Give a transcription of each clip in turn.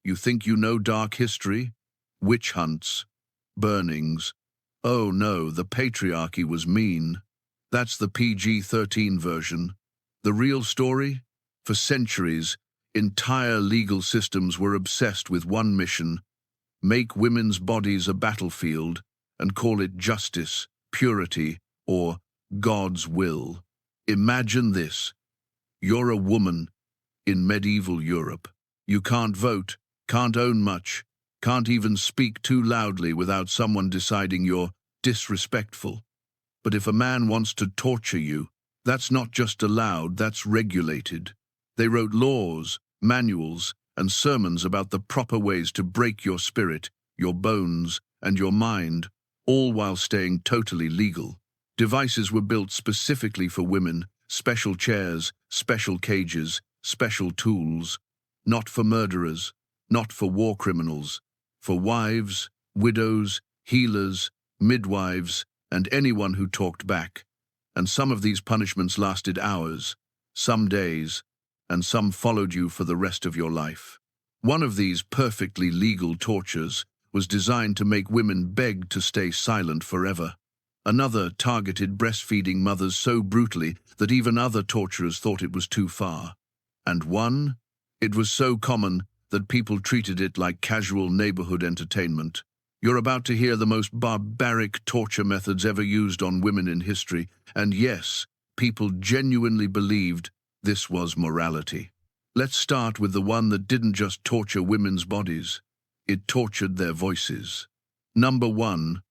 You think you know dark history? Witch hunts, burnings. Oh no, the patriarchy was mean. That's the PG-13 version. The real story? For centuries, entire legal systems were obsessed with one mission: make women's bodies a battlefield and call it justice, purity, or God's will. Imagine this. You're a woman in medieval Europe. You can't vote, can't own much, can't even speak too loudly without someone deciding you're disrespectful. But if a man wants to torture you, that's not just allowed, that's regulated. They wrote laws, manuals, and sermons about the proper ways to break your spirit, your bones, and your mind, all while staying totally legal. Devices were built specifically for women: special chairs, special cages, special tools. Not for murderers, not for war criminals, for wives, widows, healers, midwives, and anyone who talked back. And some of these punishments lasted hours, some days, and some followed you for the rest of your life. One of these perfectly legal tortures was designed to make women beg to stay silent forever. Another targeted breastfeeding mothers so brutally that even other torturers thought it was too far. And one, it was so common that people treated it like casual neighborhood entertainment. You're about to hear the most barbaric torture methods ever used on women in history, and yes, people genuinely believed this was morality. Let's start with the one that didn't just torture women's bodies, it tortured their voices. Number 1,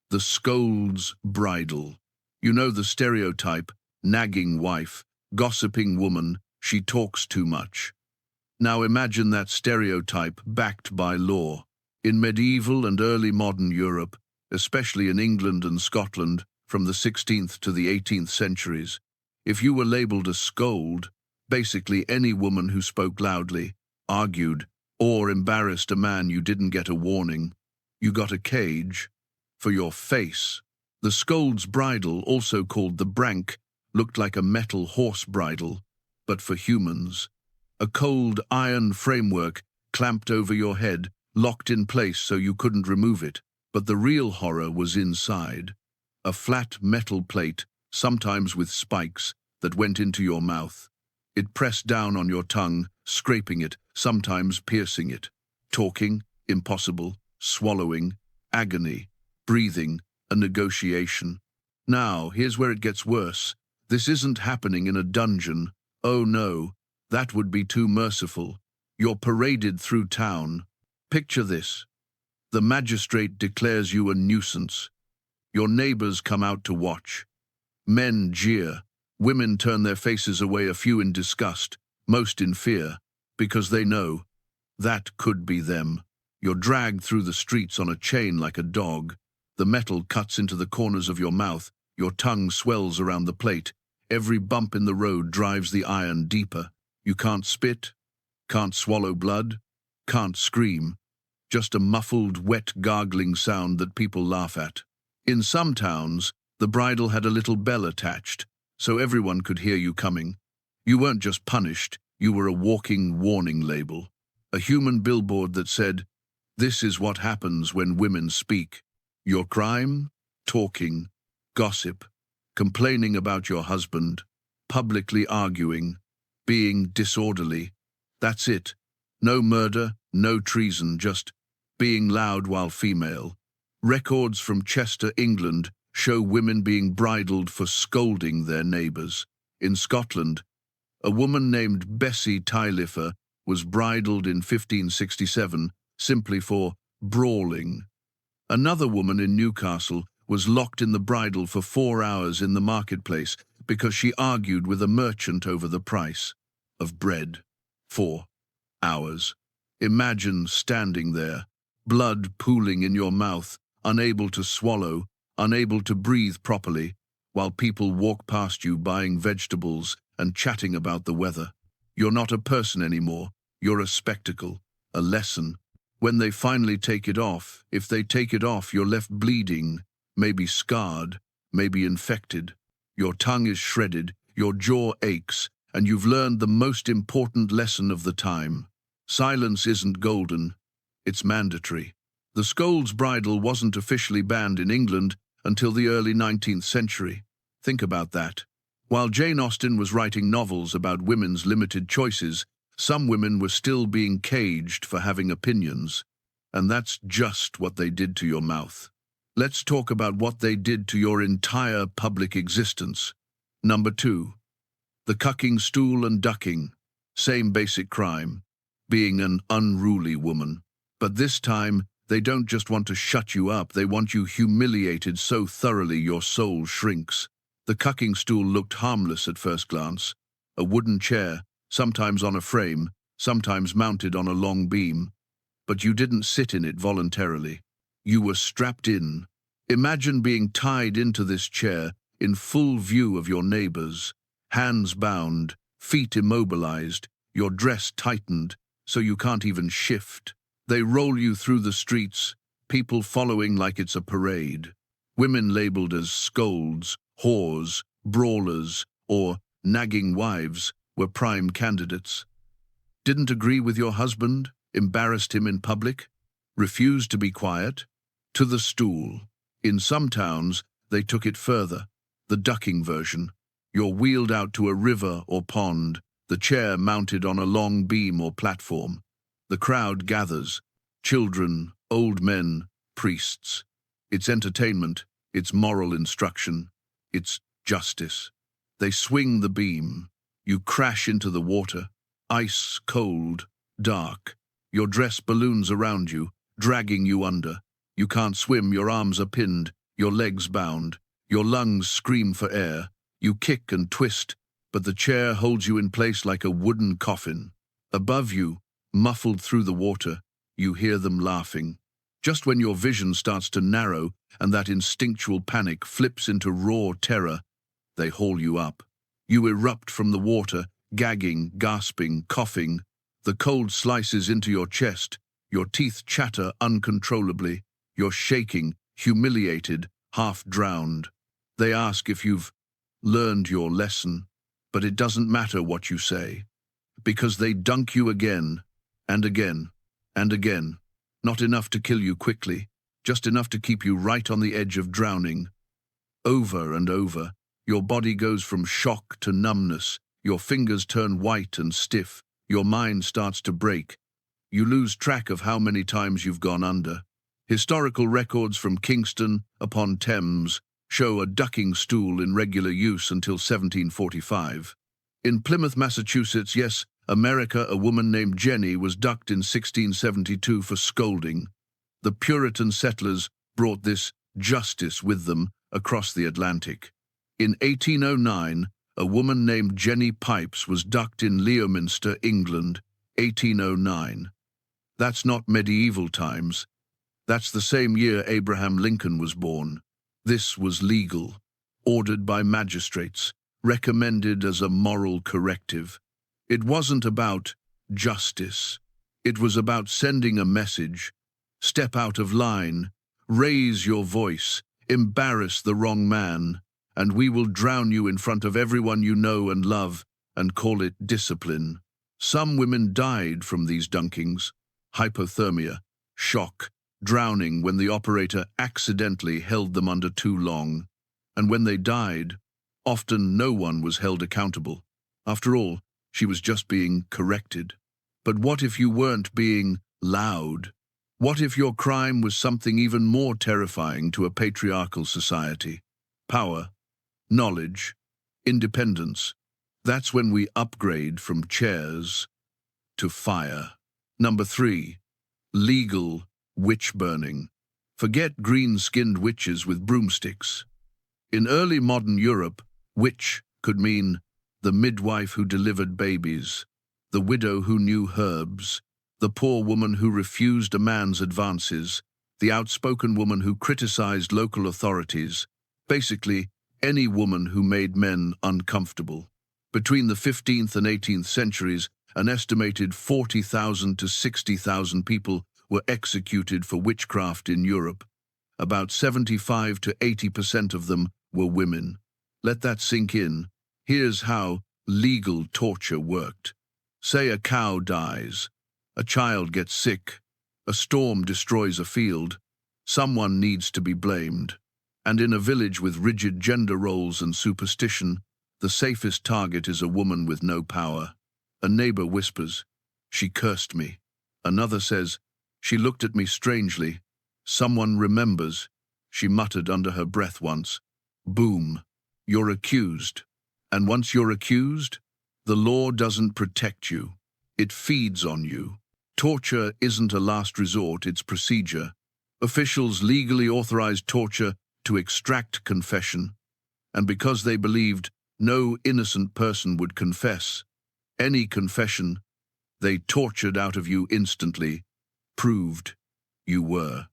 the scold's bridle. You know the stereotype: nagging wife, gossiping woman, she talks too much. Now imagine that stereotype backed by law. In medieval and early modern Europe, especially in England and Scotland from the 16th to the 18th centuries, if you were labelled a scold, basically any woman who spoke loudly, argued, or embarrassed a man you didn't get a warning, you got a cage for your face. The scold's bridle, also called the brank, looked like a metal horse bridle, but for humans. A cold iron framework clamped over your head, locked in place so you couldn't remove it. But the real horror was inside. A flat metal plate, sometimes with spikes, that went into your mouth. It pressed down on your tongue, scraping it, sometimes piercing it. Talking, impossible. Swallowing, agony. Breathing, a negotiation. Now, here's where it gets worse. This isn't happening in a dungeon. Oh no, that would be too merciful. You're paraded through town. Picture this. The magistrate declares you a nuisance. Your neighbors come out to watch. Men jeer. Women turn their faces away, a few in disgust, most in fear, because they know that could be them. You're dragged through the streets on a chain like a dog. The metal cuts into the corners of your mouth. Your tongue swells around the plate. Every bump in the road drives the iron deeper. You can't spit, can't swallow blood, can't scream. Just a muffled, wet, gargling sound that people laugh at. In some towns, the bridle had a little bell attached, so everyone could hear you coming. You weren't just punished, you were a walking warning label. A human billboard that said, "This is what happens when women speak." Your crime? Talking, gossip, complaining about your husband, publicly arguing, being disorderly. That's it. No murder, no treason, just being loud while female. Records from Chester, England, show women being bridled for scolding their neighbours. In Scotland, a woman named Bessie Taillefer was bridled in 1567 simply for brawling. Another woman in Newcastle was locked in the bridle for 4 hours in the marketplace because she argued with a merchant over the price of bread. 4 hours. Imagine standing there, blood pooling in your mouth, unable to swallow, unable to breathe properly, while people walk past you buying vegetables and chatting about the weather. You're not a person anymore. You're a spectacle, a lesson. When they finally take it off, if they take it off, you're left bleeding, maybe scarred, maybe infected. Your tongue is shredded, your jaw aches, and you've learned the most important lesson of the time. Silence isn't golden, it's mandatory. The scold's bridle wasn't officially banned in England until the early 19th century. Think about that. While Jane Austen was writing novels about women's limited choices, some women were still being caged for having opinions. And that's just what they did to your mouth. Let's talk about what they did to your entire public existence. Number 2. The cucking stool and ducking. Same basic crime. Being an unruly woman. But this time, they don't just want to shut you up, they want you humiliated so thoroughly your soul shrinks. The cucking stool looked harmless at first glance. A wooden chair, sometimes on a frame, sometimes mounted on a long beam. But you didn't sit in it voluntarily. You were strapped in. Imagine being tied into this chair in full view of your neighbors, hands bound, feet immobilized, your dress tightened, so you can't even shift. They roll you through the streets, people following like it's a parade. Women labeled as scolds, whores, brawlers, or nagging wives were prime candidates. Didn't agree with your husband? Embarrassed him in public? Refused to be quiet? To the stool. In some towns, they took it further. The ducking version. You're wheeled out to a river or pond, the chair mounted on a long beam or platform. The crowd gathers. Children, old men, priests. It's entertainment, it's moral instruction, it's justice. They swing the beam. You crash into the water. Ice cold, dark. Your dress balloons around you, dragging you under. You can't swim, your arms are pinned, your legs bound. Your lungs scream for air. You kick and twist, but the chair holds you in place like a wooden coffin. Above you, muffled through the water, you hear them laughing. Just when your vision starts to narrow and that instinctual panic flips into raw terror, they haul you up. You erupt from the water, gagging, gasping, coughing. The cold slices into your chest. Your teeth chatter uncontrollably. You're shaking, humiliated, half drowned. They ask if you've learned your lesson, but it doesn't matter what you say, because they dunk you again, and again, and again. Not enough to kill you quickly, just enough to keep you right on the edge of drowning. Over and over, your body goes from shock to numbness, your fingers turn white and stiff, your mind starts to break. You lose track of how many times you've gone under. Historical records from Kingston upon Thames show a ducking stool in regular use until 1745. In Plymouth, Massachusetts, yes, America, a woman named Jenny was ducked in 1672 for scolding. The Puritan settlers brought this justice with them across the Atlantic. In 1809, a woman named Jenny Pipes was ducked in Leominster, England, 1809. That's not medieval times. That's the same year Abraham Lincoln was born. This was legal, ordered by magistrates, recommended as a moral corrective. It wasn't about justice. It was about sending a message. Step out of line, raise your voice, embarrass the wrong man, and we will drown you in front of everyone you know and love and call it discipline. Some women died from these dunkings. Hypothermia, shock, drowning when the operator accidentally held them under too long. And when they died, often no one was held accountable. After all, she was just being corrected. But what if you weren't being loud? What if your crime was something even more terrifying to a patriarchal society? Power, knowledge, independence. That's when we upgrade from chairs to fire. Number 3, legal witch burning. Forget green-skinned witches with broomsticks. In early modern Europe, witch could mean the midwife who delivered babies, the widow who knew herbs, the poor woman who refused a man's advances, the outspoken woman who criticized local authorities, basically any woman who made men uncomfortable. Between the 15th and 18th centuries, an estimated 40,000 to 60,000 people were executed for witchcraft in Europe. About 75 to 80% of them were women. Let that sink in. Here's how legal torture worked. Say a cow dies. A child gets sick. A storm destroys a field. Someone needs to be blamed. And in a village with rigid gender roles and superstition, the safest target is a woman with no power. A neighbor whispers, "She cursed me." Another says, "She looked at me strangely." Someone remembers, "She muttered under her breath once." Boom, you're accused. And once you're accused, the law doesn't protect you. It feeds on you. Torture isn't a last resort, it's procedure. Officials legally authorized torture to extract confession. And because they believed no innocent person would confess any confession, they tortured out of you instantly, proved you were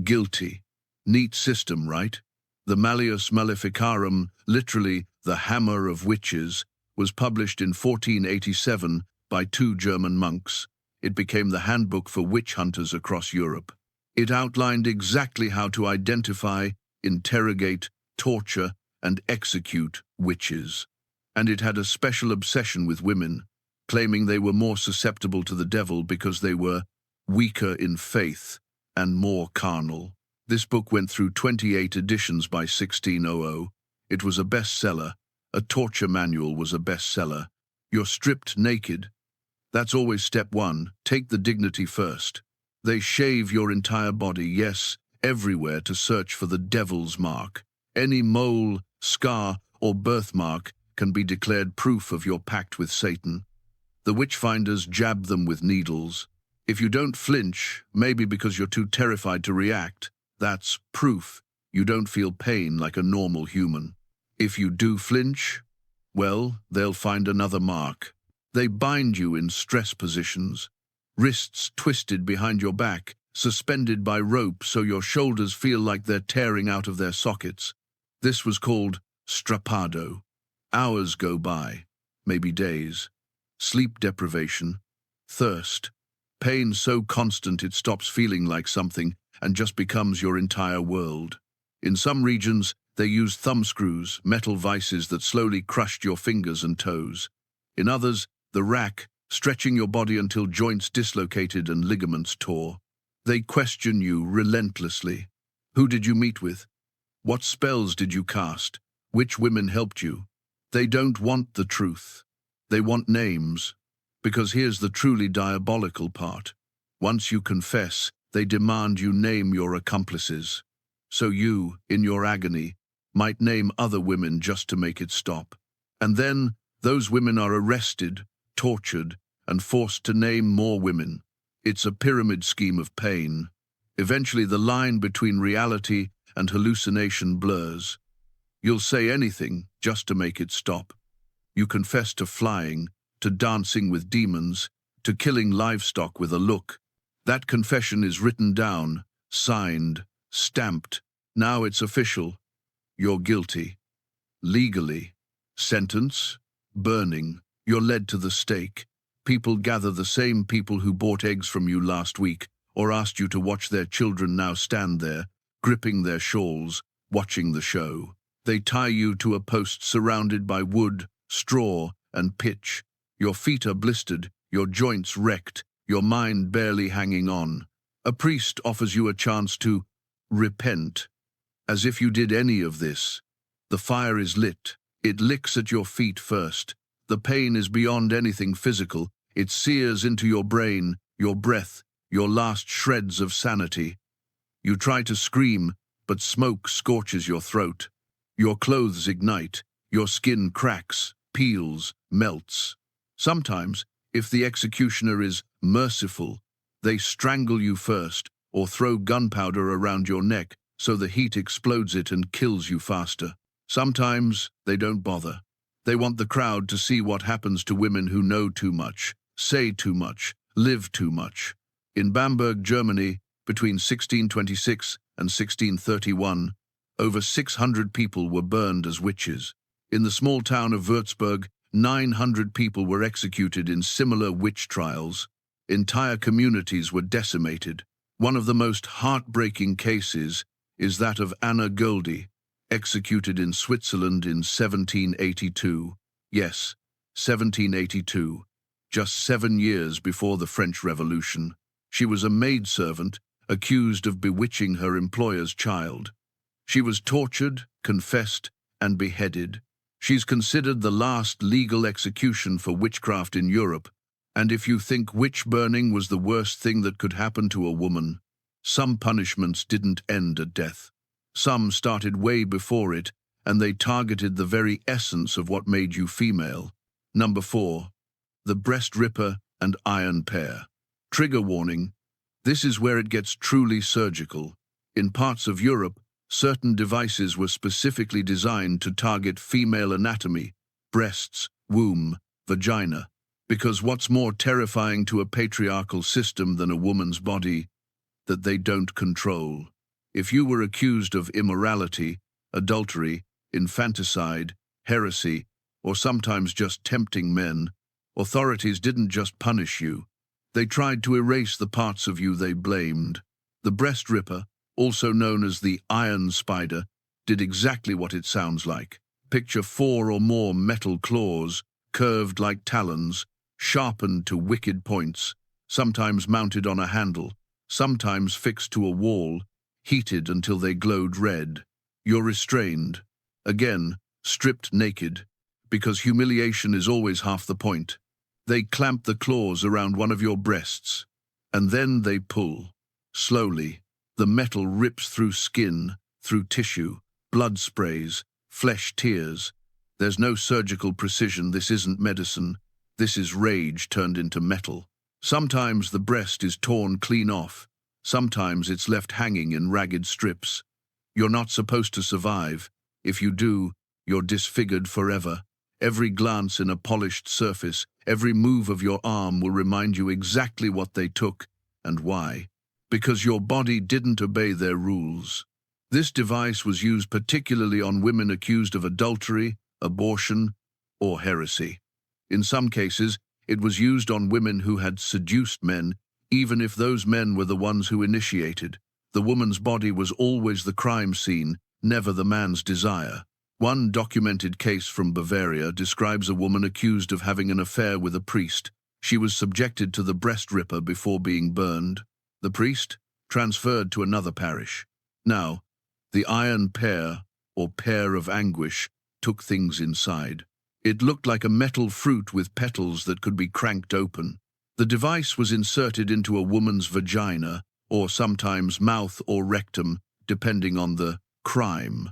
guilty. Neat system, right? The Malleus Maleficarum, literally the Hammer of Witches, was published in 1487 by 2 German monks. It became the handbook for witch hunters across Europe. It outlined exactly how to identify, interrogate, torture, and execute witches. And it had a special obsession with women, claiming they were more susceptible to the devil because they were weaker in faith and more carnal. This book went through 28 editions by 1600. It was a bestseller. A torture manual was a bestseller. You're stripped naked. That's always step one. Take the dignity first. They shave your entire body, yes, everywhere, to search for the devil's mark. Any mole, scar, or birthmark can be declared proof of your pact with Satan. The witch-finders jab them with needles. If you don't flinch, maybe because you're too terrified to react, that's proof you don't feel pain like a normal human. If you do flinch, well, they'll find another mark. They bind you in stress positions, wrists twisted behind your back, suspended by rope so your shoulders feel like they're tearing out of their sockets. This was called strappado. Hours go by, maybe days. Sleep deprivation, thirst, pain so constant it stops feeling like something and just becomes your entire world. In some regions, they used thumbscrews, metal vices that slowly crushed your fingers and toes. In others, the rack, stretching your body until joints dislocated and ligaments tore. They question you relentlessly. Who did you meet with? What spells did you cast? Which women helped you? They don't want the truth. They want names. Because here's the truly diabolical part. Once you confess, they demand you name your accomplices. So you, in your agony, might name other women just to make it stop. And then, those women are arrested, tortured, and forced to name more women. It's a pyramid scheme of pain. Eventually, the line between reality and hallucination blurs. You'll say anything just to make it stop. You confess to flying, to dancing with demons, to killing livestock with a look. That confession is written down, signed, stamped. Now it's official. You're guilty. Legally. Sentence? Burning. You're led to the stake. People gather, the same people who bought eggs from you last week or asked you to watch their children now stand there, gripping their shawls, watching the show. They tie you to a post surrounded by wood, straw, and pitch. Your feet are blistered, your joints wrecked, your mind barely hanging on. A priest offers you a chance to repent. As if you did any of this. The fire is lit. It licks at your feet first. The pain is beyond anything physical. It sears into your brain, your breath, your last shreds of sanity. You try to scream, but smoke scorches your throat. Your clothes ignite. Your skin cracks, peels, melts. Sometimes, if the executioner is merciful, they strangle you first or throw gunpowder around your neck so the heat explodes it and kills you faster. Sometimes they don't bother. They want the crowd to see what happens to women who know too much, say too much, live too much. In Bamberg, Germany, between 1626 and 1631, over 600 people were burned as witches. In the small town of Würzburg, 900 people were executed in similar witch trials. Entire communities were decimated. One of the most heartbreaking cases is that of Anna Goldie, executed in Switzerland in 1782. Yes, 1782. just 7 years before the French Revolution. She was a maidservant accused of bewitching her employer's child. She was tortured, confessed, and beheaded. She's considered the last legal execution for witchcraft in Europe, and if you think witch burning was the worst thing that could happen to a woman, some punishments didn't end at death. Some started way before it, and they targeted the very essence of what made you female. Number 4. The breast ripper and iron pear. Trigger warning. This is where it gets truly surgical. In parts of Europe, certain devices were specifically designed to target female anatomy, breasts, womb, vagina. Because what's more terrifying to a patriarchal system than a woman's body? That they don't control. If you were accused of immorality, adultery, infanticide, heresy, or sometimes just tempting men, authorities didn't just punish you. They tried to erase the parts of you they blamed. The breast ripper, also known as the iron spider, did exactly what it sounds like. Picture 4 or more metal claws, curved like talons, sharpened to wicked points, sometimes mounted on a handle, sometimes fixed to a wall, heated until they glowed red. You're restrained. Again, stripped naked, because humiliation is always half the point. They clamp the claws around one of your breasts, and then they pull. Slowly, the metal rips through skin, through tissue, blood sprays, flesh tears. There's no surgical precision. This isn't medicine. This is rage turned into metal. Sometimes the breast is torn clean off. Sometimes it's left hanging in ragged strips. You're not supposed to survive. If you do, you're disfigured forever. Every glance in a polished surface, every move of your arm will remind you exactly what they took and why. Because your body didn't obey their rules. This device was used particularly on women accused of adultery, abortion, or heresy. In some cases, it was used on women who had seduced men, even if those men were the ones who initiated. The woman's body was always the crime scene, never the man's desire. One documented case from Bavaria describes a woman accused of having an affair with a priest. She was subjected to the breast ripper before being burned. The priest transferred to another parish. Now, the iron pear, or pear of anguish, took things inside. It looked like a metal fruit with petals that could be cranked open. The device was inserted into a woman's vagina, or sometimes mouth or rectum, depending on the crime.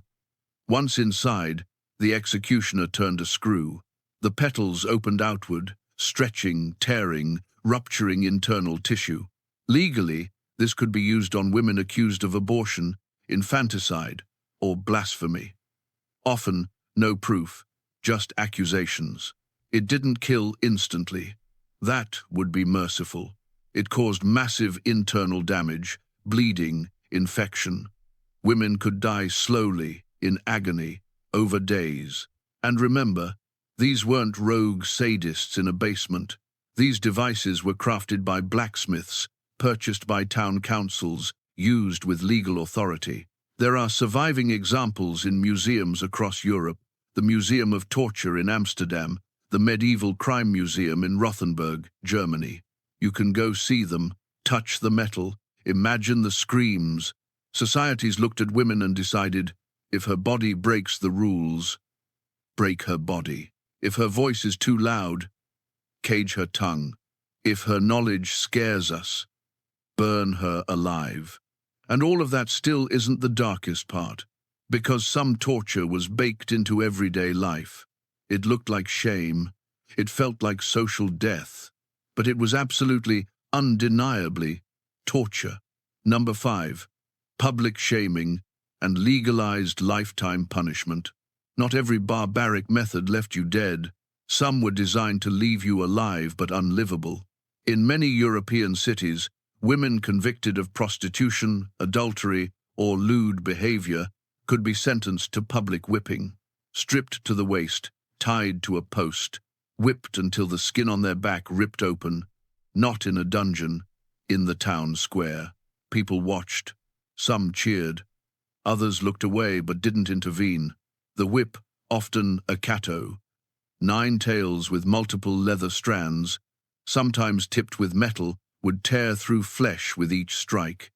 Once inside, the executioner turned a screw. The petals opened outward, stretching, tearing, rupturing internal tissue. Legally, this could be used on women accused of abortion, infanticide, or blasphemy. Often, no proof, just accusations. It didn't kill instantly. That would be merciful. It caused massive internal damage, bleeding, infection. Women could die slowly, in agony, over days. And remember, these weren't rogue sadists in a basement. These devices were crafted by blacksmiths, purchased by town councils, used with legal authority. There are surviving examples in museums across Europe, the Museum of Torture in Amsterdam, the Medieval Crime Museum in Rothenburg, Germany. You can go see them, touch the metal, imagine the screams. Societies looked at women and decided, if her body breaks the rules, break her body. If her voice is too loud, cage her tongue. If her knowledge scares us, burn her alive. And all of that still isn't the darkest part, because some torture was baked into everyday life. It looked like shame, it felt like social death, but it was absolutely, undeniably, torture. Number 5, public shaming and legalized lifetime punishment. Not every barbaric method left you dead. Some were designed to leave you alive but unlivable. In many European cities, women convicted of prostitution, adultery, or lewd behavior could be sentenced to public whipping, stripped to the waist, tied to a post, whipped until the skin on their back ripped open, not in a dungeon, in the town square. People watched. Some cheered. Others looked away but didn't intervene. The whip, often a cato, 9 tails with multiple leather strands, sometimes tipped with metal, would tear through flesh with each strike.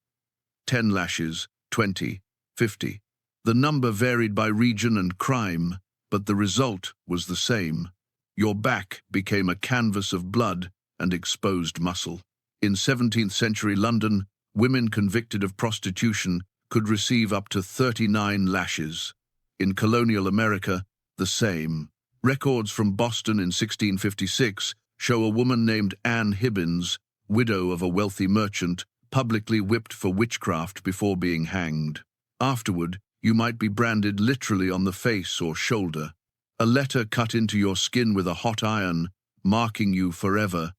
10 lashes, 20, 50. The number varied by region and crime, but the result was the same. Your back became a canvas of blood and exposed muscle. In 17th century London, women convicted of prostitution could receive up to 39 lashes. In colonial America, the same. Records from Boston in 1656 show a woman named Anne Hibbins, widow of a wealthy merchant, publicly whipped for witchcraft before being hanged. Afterward, you might be branded literally on the face or shoulder. A letter cut into your skin with a hot iron, marking you forever.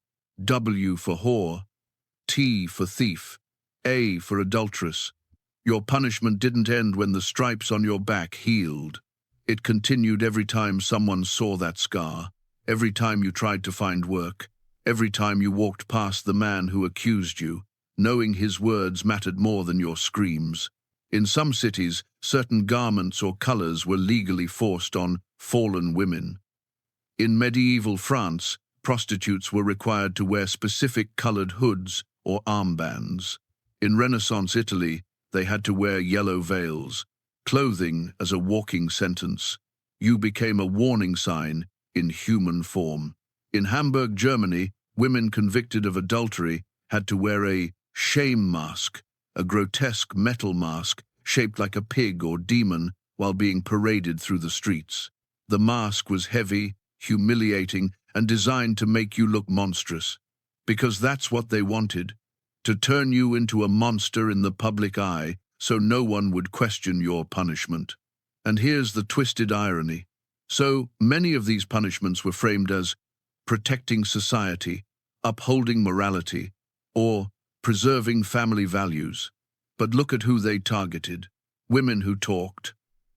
W for whore, T for thief, A for adulteress. Your punishment didn't end when the stripes on your back healed. It continued every time someone saw that scar, every time you tried to find work, every time you walked past the man who accused you, knowing his words mattered more than your screams. In some cities, certain garments or colors were legally forced on fallen women. In medieval France, prostitutes were required to wear specific colored hoods or armbands. In Renaissance Italy, they had to wear yellow veils, clothing as a walking sentence. You became a warning sign in human form. In Hamburg, Germany, women convicted of adultery had to wear a shame mask, a grotesque metal mask shaped like a pig or demon while being paraded through the streets. The mask was heavy, humiliating, and designed to make you look monstrous, because that's what they wanted, to turn you into a monster in the public eye so no one would question your punishment. And here's the twisted irony. So many of these punishments were framed as protecting society, upholding morality, or preserving family values. But look at who they targeted. Women who talked,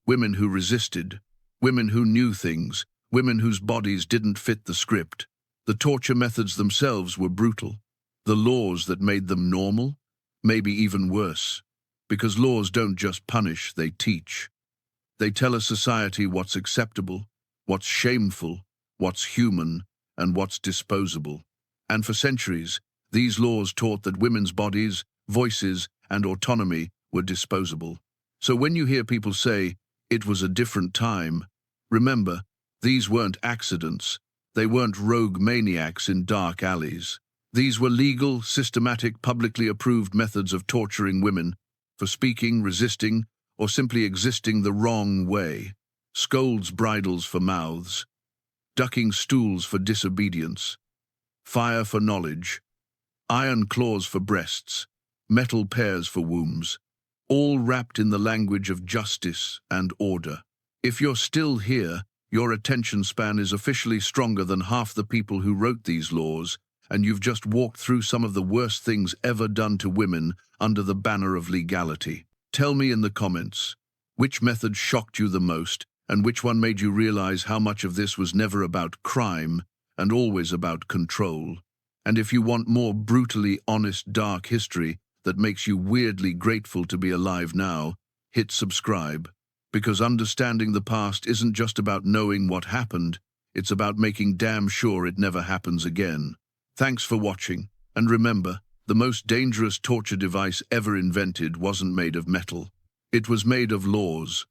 women who resisted, women who knew things, women whose bodies didn't fit the script. The torture methods themselves were brutal. The laws that made them normal, maybe even worse. Because laws don't just punish, they teach. They tell a society what's acceptable, what's shameful, what's human, and what's disposable. And for centuries, these laws taught that women's bodies, voices, and autonomy were disposable. So when you hear people say, it was a different time, remember, these weren't accidents. They weren't rogue maniacs in dark alleys. These were legal, systematic, publicly approved methods of torturing women for speaking, resisting, or simply existing the wrong way. Scolds bridles for mouths, ducking stools for disobedience, fire for knowledge, iron claws for breasts, metal pears for wombs, all wrapped in the language of justice and order. If you're still here, your attention span is officially stronger than half the people who wrote these laws, and you've just walked through some of the worst things ever done to women under the banner of legality. Tell me in the comments, which method shocked you the most, and which one made you realize how much of this was never about crime and always about control. And if you want more brutally honest dark history that makes you weirdly grateful to be alive now, hit subscribe. Because understanding the past isn't just about knowing what happened, it's about making damn sure it never happens again. Thanks for watching, and remember, the most dangerous torture device ever invented wasn't made of metal. It was made of laws.